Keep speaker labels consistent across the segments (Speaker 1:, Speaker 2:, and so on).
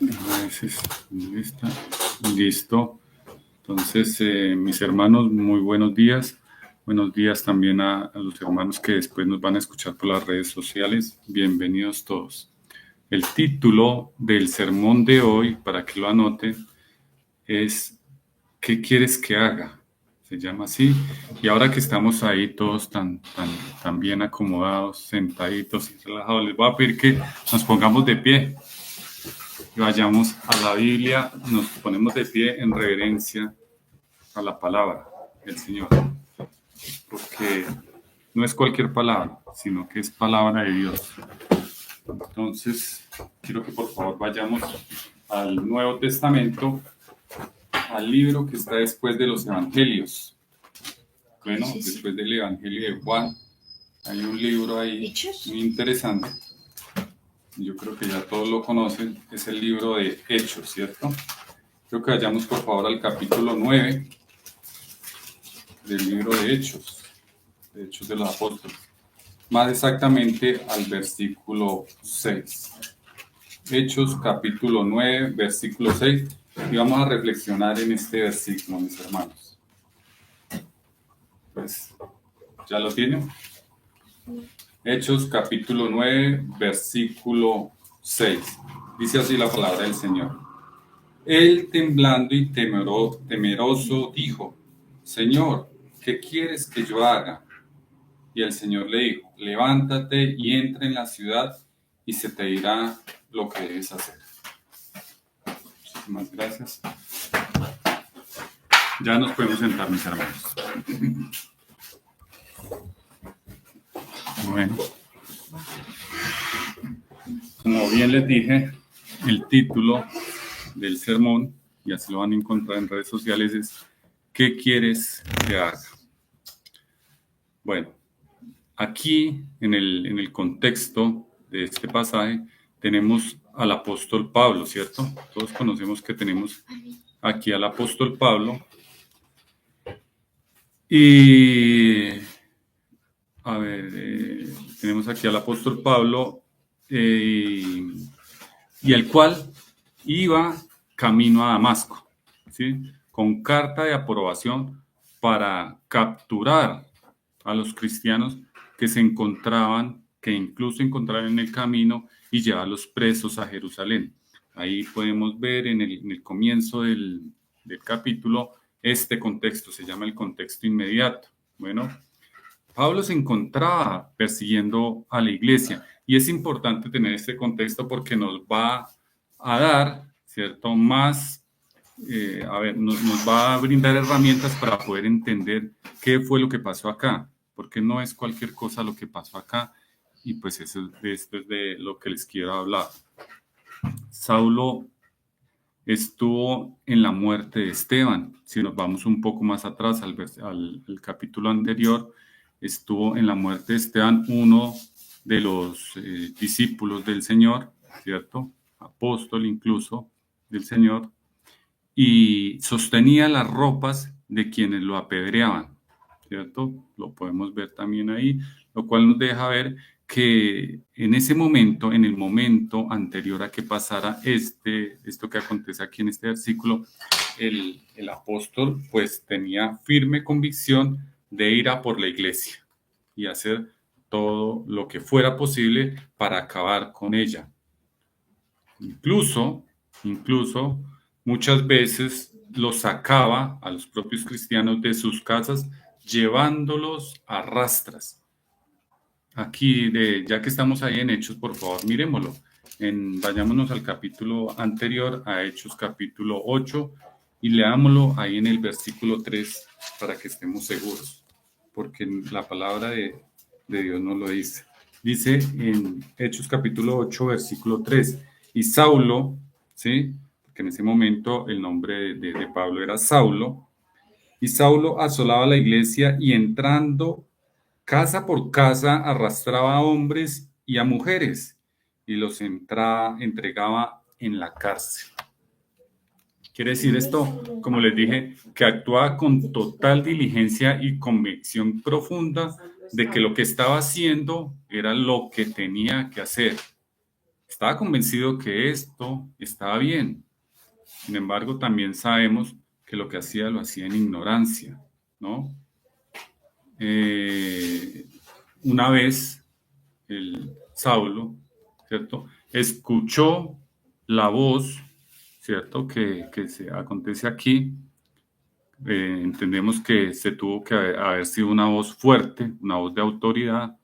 Speaker 1: A veces, ¿lista? Listo. Entonces, mis hermanos, muy buenos días. Buenos días también a los hermanos que después nos van a escuchar por las redes sociales. Bienvenidos todos. El título del sermón de hoy, para que lo anoten, es ¿qué quieres que haga? Se llama así. Y ahora que estamos ahí todos tan bien acomodados, sentaditos y relajados, les voy a pedir que nos pongamos de pie y vayamos a la Biblia, nos ponemos de pie en reverencia a la palabra del Señor, porque no es cualquier palabra, sino que es palabra de Dios. Entonces, quiero que por favor vayamos al Nuevo Testamento, al libro que está después de los Evangelios. Bueno, después del Evangelio de Juan, hay un libro ahí muy interesante. Yo creo que ya todos lo conocen, es el libro de Hechos, ¿cierto? Creo que vayamos por favor al capítulo 9 del libro de Hechos de los Apóstoles. Más exactamente al versículo 6. Hechos capítulo 9, versículo 6. Y vamos a reflexionar en este versículo, mis hermanos. Pues, ¿ya lo tienen? Hechos capítulo 9, versículo 6. Dice así la palabra del Señor. Él, temblando y temeroso, dijo: Señor, ¿qué quieres que yo haga? Y el Señor le dijo: levántate y entra en la ciudad y se te dirá lo que debes hacer. Muchísimas gracias. Ya nos podemos sentar, mis hermanos. Bueno, como bien les dije, el título del sermón, ya se lo van a encontrar en redes sociales, es ¿qué quieres que haga? Bueno, aquí en el contexto de este pasaje tenemos al apóstol Pablo, ¿cierto? Todos conocemos que tenemos aquí al apóstol Pablo. Y a ver, tenemos aquí al apóstol Pablo y el cual iba camino a Damasco, ¿sí? Con carta de aprobación para capturar a los cristianos que incluso encontraban en el camino y llevarlos presos a Jerusalén. Ahí podemos ver en el comienzo del capítulo este contexto, se llama el contexto inmediato. Bueno, Pablo se encontraba persiguiendo a la iglesia y es importante tener este contexto porque nos va a dar, ¿cierto?, más, nos va a brindar herramientas para poder entender qué fue lo que pasó acá, porque no es cualquier cosa lo que pasó acá y pues esto es de lo que les quiero hablar. Saulo estuvo en la muerte de Esteban. Si nos vamos un poco más atrás al capítulo anterior, estuvo en la muerte de Esteban, uno de los discípulos del Señor, ¿cierto? Apóstol incluso del Señor, y sostenía las ropas de quienes lo apedreaban, ¿cierto? Lo podemos ver también ahí, lo cual nos deja ver que en ese momento, en el momento anterior a que pasara esto que acontece aquí en este versículo, el apóstol pues tenía firme convicción de ir a por la iglesia y hacer todo lo que fuera posible para acabar con ella. Incluso muchas veces los sacaba a los propios cristianos de sus casas llevándolos a rastras. Aquí, ya que estamos ahí en Hechos, por favor, miremoslo. Vayámonos al capítulo anterior, a Hechos capítulo 8, y leámoslo ahí en el versículo 3 para que estemos seguros, porque la palabra de Dios nos lo dice. Dice en Hechos capítulo 8, versículo 3, y Saulo, ¿sí?, porque en ese momento el nombre de Pablo era Saulo, y Saulo asolaba la iglesia y entrando casa por casa arrastraba a hombres y a mujeres y los entregaba en la cárcel. Quiere decir esto, como les dije, que actuaba con total diligencia y convicción profunda de que lo que estaba haciendo era lo que tenía que hacer. estaba convencido que esto estaba bien. Sin embargo, también sabemos que lo que hacía lo hacía en ignorancia, ¿no? Una vez el Saulo, ¿cierto? Escuchó la voz, ¿cierto? Que se acontece aquí. Entendemos que se tuvo que haber sido una voz fuerte, una voz de autoridad,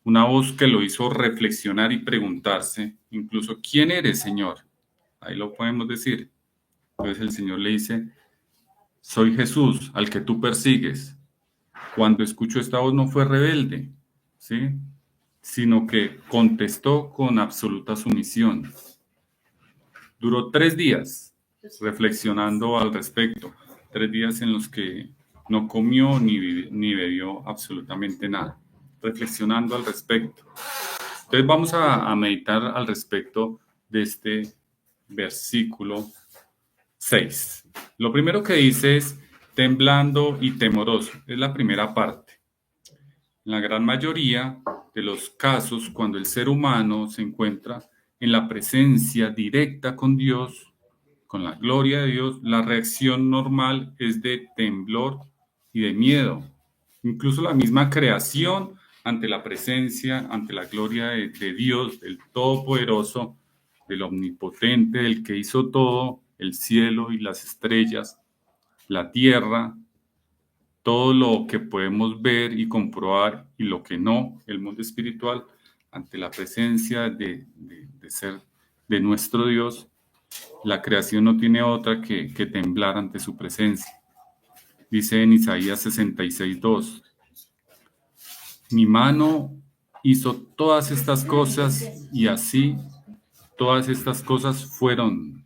Speaker 1: una voz que lo hizo reflexionar y preguntarse, incluso, ¿quién eres, Señor? Ahí lo podemos decir. Entonces el Señor le dice, soy Jesús, al que tú persigues. Cuando escuchó esta voz no fue rebelde, ¿sí? Sino que contestó con absoluta sumisión. Duró 3 días reflexionando al respecto, 3 días en los que no comió ni bebió absolutamente nada, reflexionando al respecto. Entonces vamos a meditar al respecto de este versículo 6. Lo primero que dice es temblando y temoroso, es la primera parte. En la gran mayoría de los casos, cuando el ser humano se encuentra en la presencia directa con Dios, con la gloria de Dios, la reacción normal es de temblor y de miedo. Incluso la misma creación ante la presencia, ante la gloria de Dios, del Todopoderoso, del Omnipotente, del que hizo todo, el cielo y las estrellas, la tierra, todo lo que podemos ver y comprobar y lo que no, el mundo espiritual, ante la presencia de ser de nuestro Dios, la creación no tiene otra que temblar ante su presencia. Dice en Isaías 66:2, mi mano hizo todas estas cosas y así todas estas cosas fueron,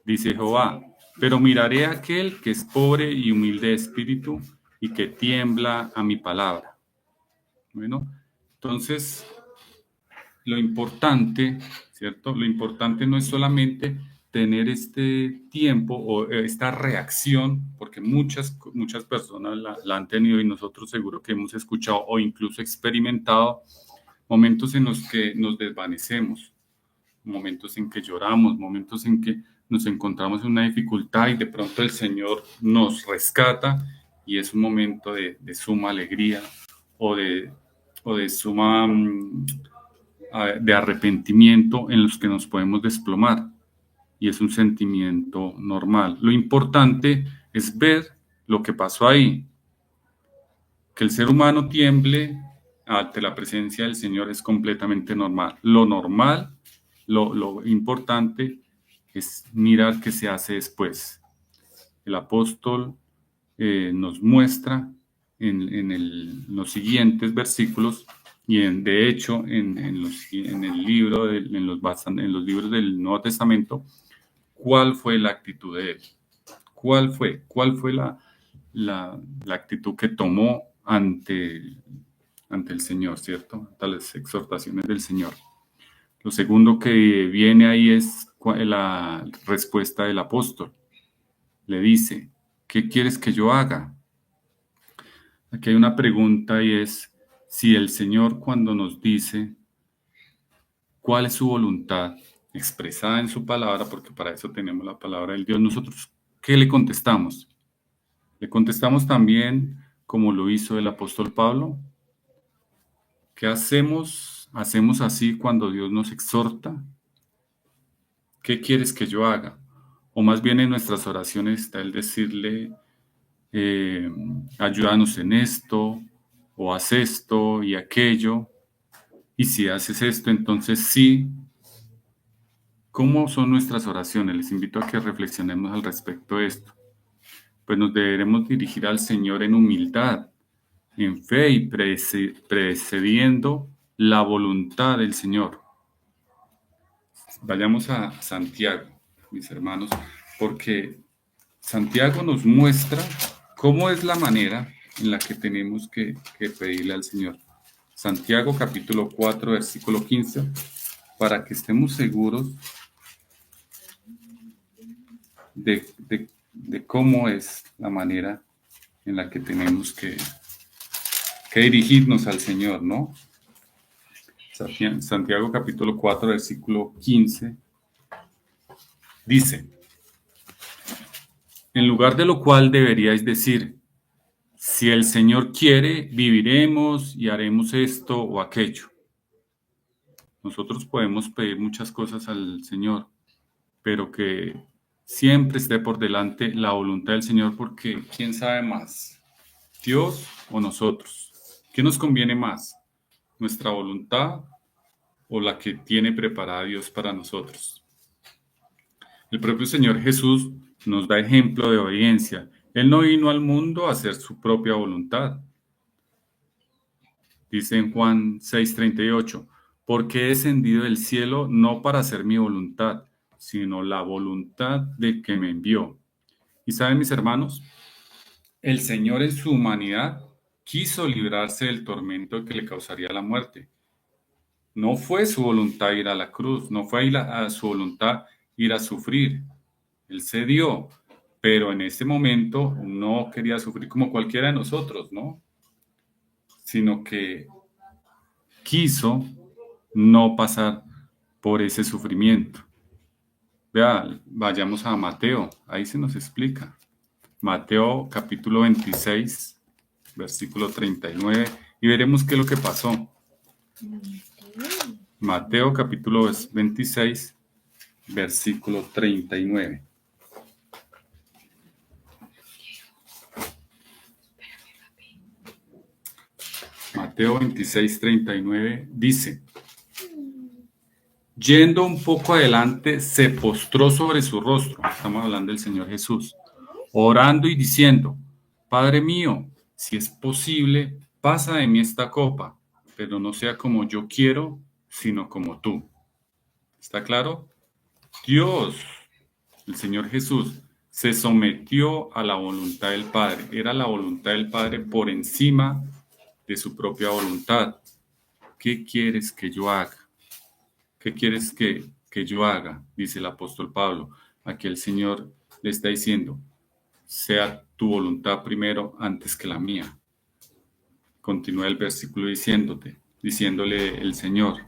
Speaker 1: dice Jehová. Pero miraré a aquel que es pobre y humilde de espíritu y que tiembla a mi palabra. Bueno, entonces lo importante, ¿cierto? Lo importante no es solamente tener este tiempo o esta reacción, porque muchas personas la han tenido y nosotros seguro que hemos escuchado o incluso experimentado momentos en los que nos desvanecemos, momentos en que lloramos, momentos en que nos encontramos en una dificultad y de pronto el Señor nos rescata y es un momento de suma alegría o de suma de arrepentimiento en los que nos podemos desplomar y es un sentimiento normal. Lo importante es ver lo que pasó ahí. Que el ser humano tiemble ante la presencia del Señor es completamente normal. Lo normal, lo importante es mirar qué se hace después. El apóstol nos muestra en los siguientes versículos y de hecho en el libro en los libros del Nuevo Testamento, cuál fue la actitud de él, cuál fue la actitud que tomó ante el Señor, ¿cierto? Ante las exhortaciones del Señor. Lo segundo que viene ahí es la respuesta del apóstol. Le dice, ¿qué quieres que yo haga? Aquí hay una pregunta y es si el Señor cuando nos dice cuál es su voluntad expresada en su palabra, porque para eso tenemos la palabra del Dios, nosotros, ¿qué le contestamos? ¿Le contestamos también como lo hizo el apóstol Pablo? ¿Qué hacemos? ¿Hacemos así cuando Dios nos exhorta? ¿Qué quieres que yo haga? O más bien en nuestras oraciones está el decirle, ayúdanos en esto, o haz esto y aquello. Y si haces esto, entonces sí. ¿Cómo son nuestras oraciones? Les invito a que reflexionemos al respecto de esto. Pues nos deberemos dirigir al Señor en humildad, en fe y precediendo la voluntad del Señor. Vayamos a Santiago, mis hermanos, porque Santiago nos muestra cómo es la manera en la que tenemos que pedirle al Señor. Santiago capítulo 4, versículo 15, para que estemos seguros de cómo es la manera en la que tenemos que dirigirnos al Señor, ¿no? Santiago capítulo 4, versículo 15, dice, en lugar de lo cual deberíais decir, si el Señor quiere, viviremos y haremos esto o aquello. Nosotros podemos pedir muchas cosas al Señor, pero que siempre esté por delante la voluntad del Señor, porque ¿quién sabe más? ¿Dios o nosotros? ¿Qué nos conviene más? ¿Nuestra voluntad o la que tiene preparada Dios para nosotros? El propio Señor Jesús nos da ejemplo de obediencia. Él no vino al mundo a hacer su propia voluntad. Dice en Juan 6:38, porque he descendido del cielo no para hacer mi voluntad, sino la voluntad de que me envió. Y saben, mis hermanos, el Señor en su humanidad quiso librarse del tormento que le causaría la muerte. No fue su voluntad ir a la cruz, no fue a su voluntad ir a sufrir. Él cedió, pero en ese momento no quería sufrir como cualquiera de nosotros, ¿no? Sino que quiso no pasar por ese sufrimiento. Vea, vayamos a Mateo, ahí se nos explica. Mateo capítulo 26, versículo 39, y veremos qué es lo que pasó. Mateo capítulo 26, versículo 39. Mateo 26, 39 dice, yendo un poco adelante, se postró sobre su rostro, estamos hablando del Señor Jesús, orando y diciendo, Padre mío, si es posible, pasa de mí esta copa, pero no sea como yo quiero, sino como tú. ¿Está claro? Dios, el Señor Jesús, se sometió a la voluntad del Padre. Era la voluntad del Padre por encima de su propia voluntad. ¿Qué quieres que yo haga? ¿Qué quieres que yo haga? Dice el apóstol Pablo. Aquí el Señor le está diciendo, sea tu voluntad primero antes que la mía. Continúa el versículo diciéndole el Señor,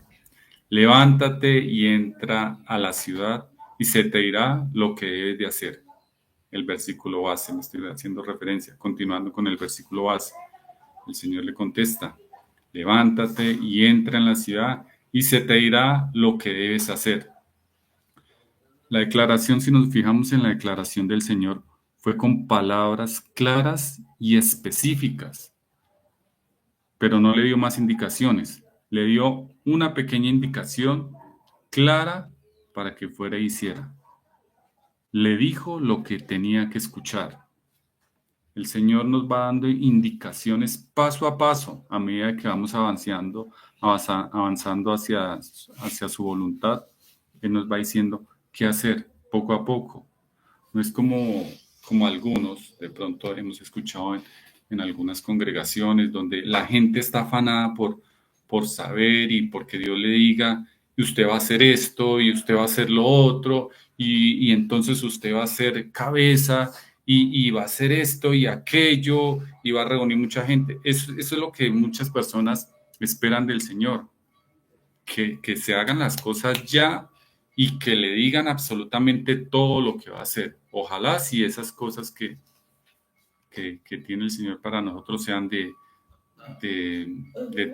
Speaker 1: levántate y entra a la ciudad y se te dirá lo que debes de hacer. El versículo base, me estoy haciendo referencia, continuando con el versículo base. El Señor le contesta, levántate y entra en la ciudad y se te dirá lo que debes hacer. La declaración, si nos fijamos en la declaración del Señor, fue con palabras claras y específicas, pero no le dio más indicaciones. Le dio una pequeña indicación clara para que fuera y hiciera. Le dijo lo que tenía que escuchar. El Señor nos va dando indicaciones paso a paso a medida que vamos avanzando hacia su voluntad. Él nos va diciendo qué hacer poco a poco. No es como algunos, de pronto hemos escuchado en algunas congregaciones donde la gente está afanada por saber y porque Dios le diga, y usted va a hacer esto y usted va a hacer lo otro, y entonces usted va a ser cabeza y va a hacer esto y aquello y va a reunir mucha gente. Eso es lo que muchas personas esperan del Señor, que se hagan las cosas ya y que le digan absolutamente todo lo que va a hacer. Ojalá si esas cosas que tiene el Señor para nosotros sean de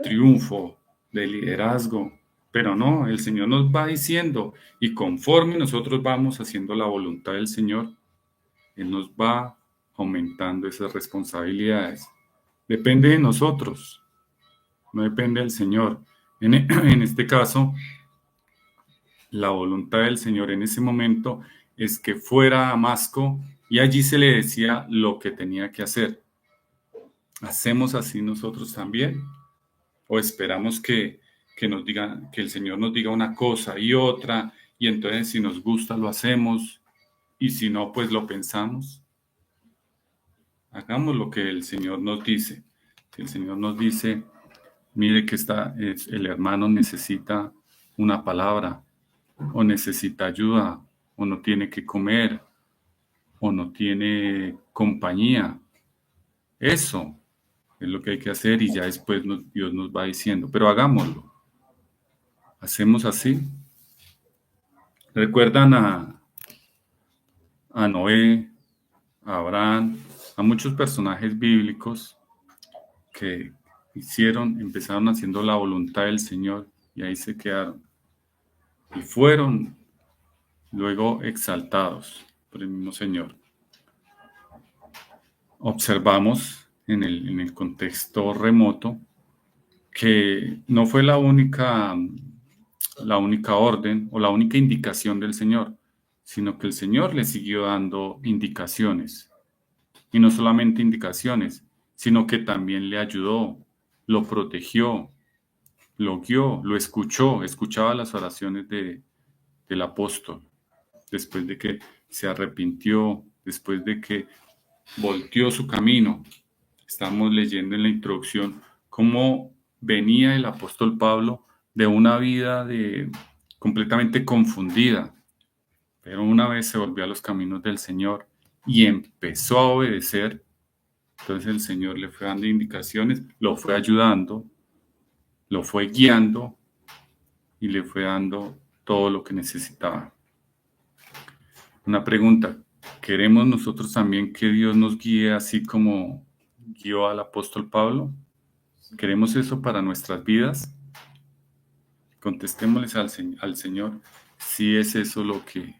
Speaker 1: triunfo, de liderazgo, pero no, el Señor nos va diciendo y conforme nosotros vamos haciendo la voluntad del Señor, Él nos va aumentando esas responsabilidades. Depende de nosotros, no depende del Señor. En este caso, la voluntad del Señor en ese momento es que fuera a Damasco y allí se le decía lo que tenía que hacer. ¿Hacemos así nosotros también? ¿O esperamos que nos diga, que el Señor nos diga una cosa y otra, y entonces si nos gusta lo hacemos, y si no, pues lo pensamos? Hagamos lo que el Señor nos dice. Si el Señor nos dice, mire que el hermano necesita una palabra, o necesita ayuda, o no tiene que comer, o no tiene compañía. Eso es lo que hay que hacer y ya después Dios nos va diciendo, pero hagámoslo. hacemos así. ¿Recuerdan a Noé, a Abraham, a muchos personajes bíblicos que empezaron haciendo la voluntad del Señor y ahí se quedaron? Y fueron luego exaltados por el mismo Señor. Observamos en el contexto remoto que no fue la única orden o la única indicación del Señor, sino que el Señor le siguió dando indicaciones. Y no solamente indicaciones, sino que también le ayudó, lo protegió, lo guió, lo escuchaba las oraciones del apóstol, después de que se arrepintió, después de que volteó su camino. Estamos leyendo en la introducción cómo venía el apóstol Pablo de una vida completamente confundida, pero una vez se volvió a los caminos del Señor y empezó a obedecer. Entonces el Señor le fue dando indicaciones, lo fue ayudando, lo fue guiando y le fue dando todo lo que necesitaba. Una pregunta: ¿queremos nosotros también que Dios nos guíe así como guió al apóstol Pablo? ¿Queremos eso para nuestras vidas? Contestémosles al Señor si es eso lo que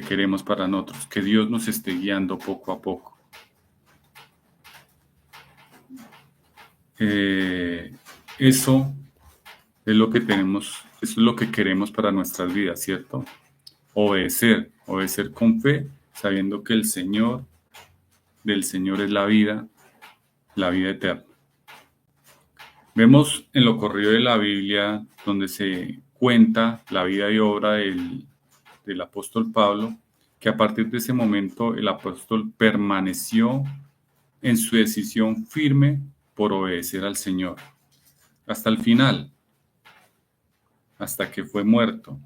Speaker 1: queremos para nosotros, que Dios nos esté guiando poco a poco. Eso es lo que tenemos, eso es lo que queremos para nuestras vidas, ¿cierto? Obedecer con fe, sabiendo que del Señor es la vida eterna. Vemos en lo corrido de la Biblia, donde se cuenta la vida y obra del apóstol Pablo, que a partir de ese momento el apóstol permaneció en su decisión firme por obedecer al Señor hasta el final, hasta que fue muerto.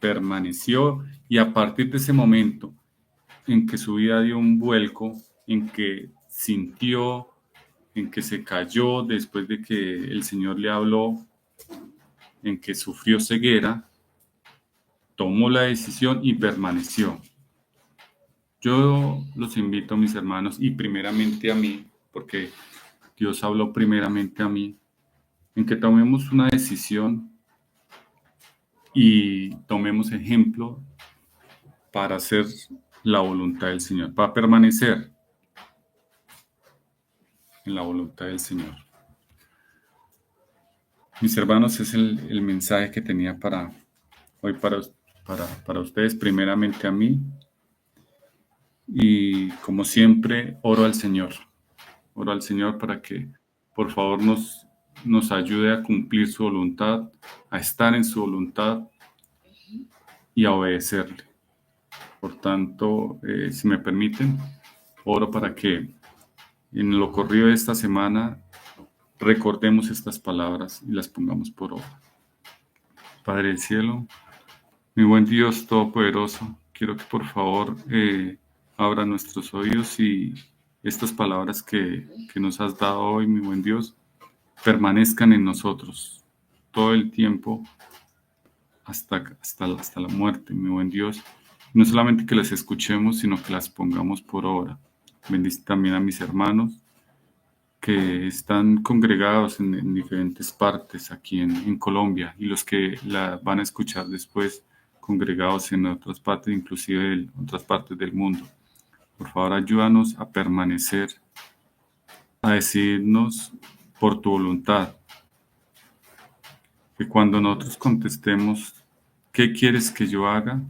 Speaker 1: Permaneció, y a partir de ese momento en que su vida dio un vuelco, en que sintió, en que se cayó después de que el Señor le habló, en que sufrió ceguera, tomó la decisión y permaneció. Yo los invito, mis hermanos, y primeramente a mí, porque Dios habló primeramente a mí, en que tomemos una decisión y tomemos ejemplo para hacer la voluntad del Señor, para permanecer en la voluntad del Señor. Mis hermanos, es el mensaje que tenía para hoy para ustedes, primeramente a mí. Y como siempre, oro al Señor para que por favor nos ayude a cumplir su voluntad, a estar en su voluntad y a obedecerle. Por tanto, si me permiten, oro para que en lo corrido de esta semana recordemos estas palabras y las pongamos por obra. Padre del cielo, mi buen Dios todopoderoso, quiero que por favor abra nuestros oídos y estas palabras que nos has dado hoy, mi buen Dios, permanezcan en nosotros todo el tiempo hasta la muerte, mi buen Dios. No solamente que las escuchemos, sino que las pongamos por obra. Bendice también a mis hermanos que están congregados en diferentes partes aquí en Colombia, y los que la van a escuchar después congregados en otras partes, inclusive en otras partes del mundo. Por favor, ayúdanos a permanecer, a decidirnos por tu voluntad. Que cuando nosotros contestemos, ¿qué quieres que yo haga?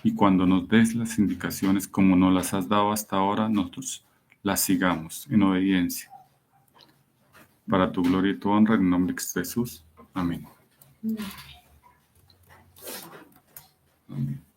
Speaker 1: Y cuando nos des las indicaciones como nos las has dado hasta ahora, nosotros las sigamos en obediencia. Para tu gloria y tu honra, en el nombre de Jesús. Amén. Amén.